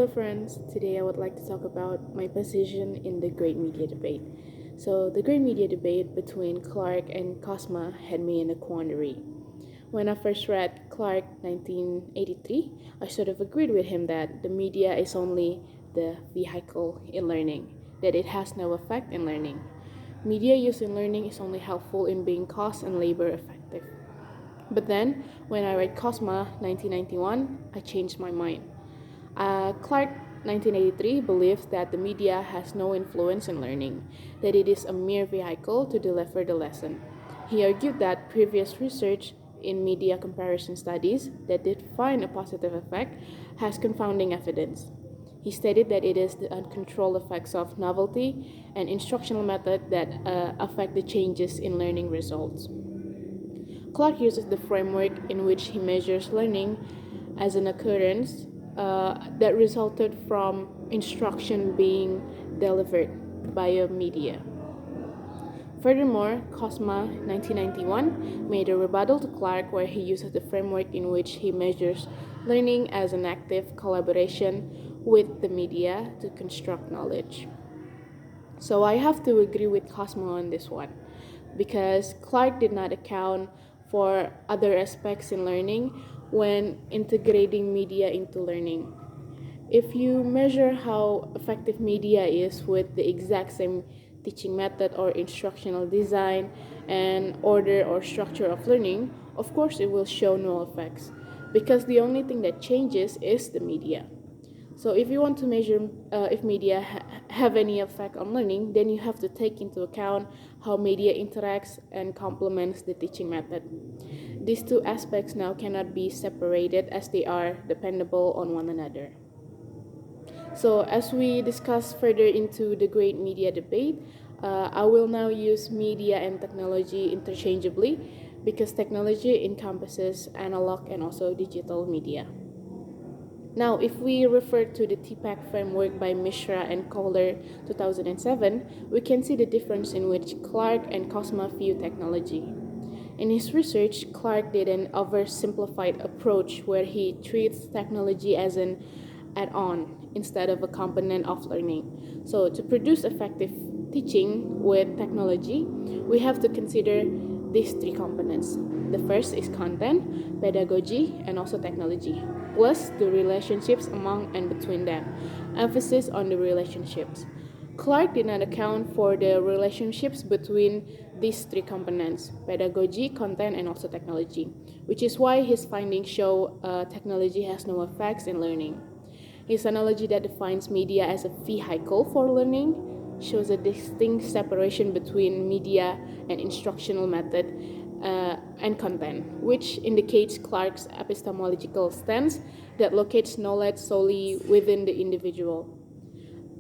Hello, friends. Today I would like to talk about my position in the great media debate. So, the great media debate between Clark and Kozma had me in a quandary. When I first read Clark 1983, I sort of agreed with him that the media is only the vehicle in learning, that it has no effect in learning. Media used in learning is only helpful in being cost and labor effective. But then, when I read Kozma 1991, I changed my mind. Clark 1983 believes that the media has no influence in learning, that it is a mere vehicle to deliver the lesson. He argued that previous research in media comparison studies that did find a positive effect has confounding evidence. He stated that it is the uncontrolled effects of novelty and instructional method that affect the changes in learning results. Clark uses the framework in which he measures learning as an occurrence that resulted from instruction being delivered by a media. Furthermore, Kozma 1991 made a rebuttal to Clark where he uses the framework in which he measures learning as an active collaboration with the media to construct knowledge. So I have to agree with Kozma on this one because Clark did not account for other aspects in learning when integrating media into learning. If you measure how effective media is with the exact same teaching method or instructional design and order or structure of learning, of course it will show no effects because the only thing that changes is the media. So if you want to measure if media have any effect on learning, then you have to take into account how media interacts and complements the teaching method. These two aspects now cannot be separated as they are dependable on one another. So as we discuss further into the great media debate, I will now use media and technology interchangeably because technology encompasses analog and also digital media. Now, if we refer to the TPAC framework by Mishra and Kohler 2007, we can see the difference in which Clark and Kozma view technology. In his research, Clark did an oversimplified approach where he treats technology as an add-on instead of a component of learning. So, to produce effective teaching with technology, we have to consider these three components. The first is content, pedagogy, and also technology, plus the relationships among and between them. Emphasis on the relationships. Clark did not account for the relationships between these three components, pedagogy, content, and also technology, which is why his findings show technology has no effects in learning. His analogy that defines media as a vehicle for learning shows a distinct separation between media and instructional method and content, which indicates Clark's epistemological stance that locates knowledge solely within the individual.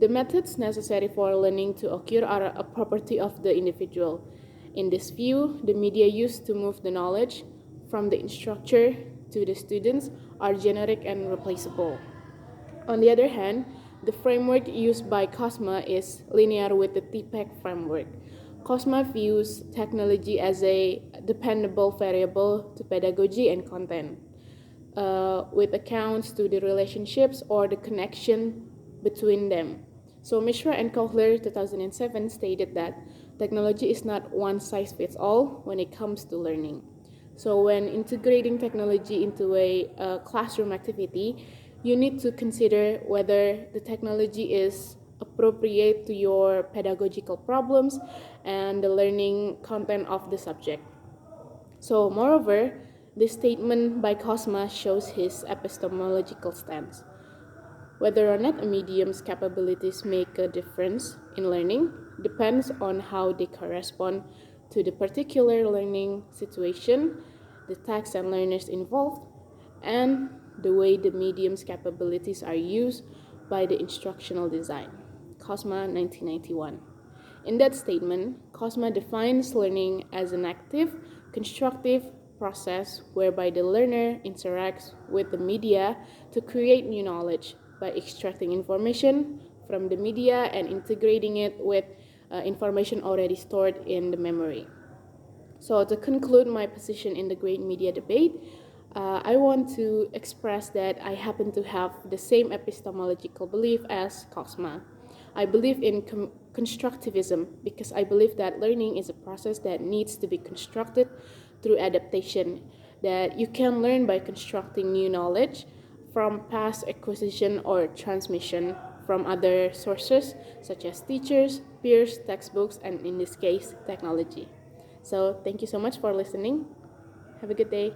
The methods necessary for learning to occur are a property of the individual. In this view, the media used to move the knowledge from the instructor to the students are generic and replaceable. On the other hand, the framework used by Kozma is linear with the TPAC framework. Kozma views technology as a dependable variable to pedagogy and content, with accounts to the relationships or the connection between them. So Mishra and Kohler 2007 stated that technology is not one size fits all when it comes to learning. So when integrating technology into a classroom activity, you need to consider whether the technology is appropriate to your pedagogical problems and the learning content of the subject. So, moreover, this statement by Kozma shows his epistemological stance. Whether or not a medium's capabilities make a difference in learning depends on how they correspond to the particular learning situation, the tasks and learners involved, and the way the medium's capabilities are used by the instructional design. Kozma 1991. In that statement, Kozma defines learning as an active, constructive process whereby the learner interacts with the media to create new knowledge by extracting information from the media and integrating it with information already stored in the memory. So, to conclude my position in the great media debate, I want to express that I happen to have the same epistemological belief as Kozma. I believe in constructivism because I believe that learning is a process that needs to be constructed through adaptation, that you can learn by constructing new knowledge from past acquisition or transmission from other sources such as teachers, peers, textbooks, and in this case, technology. So, thank you so much for listening. Have a good day.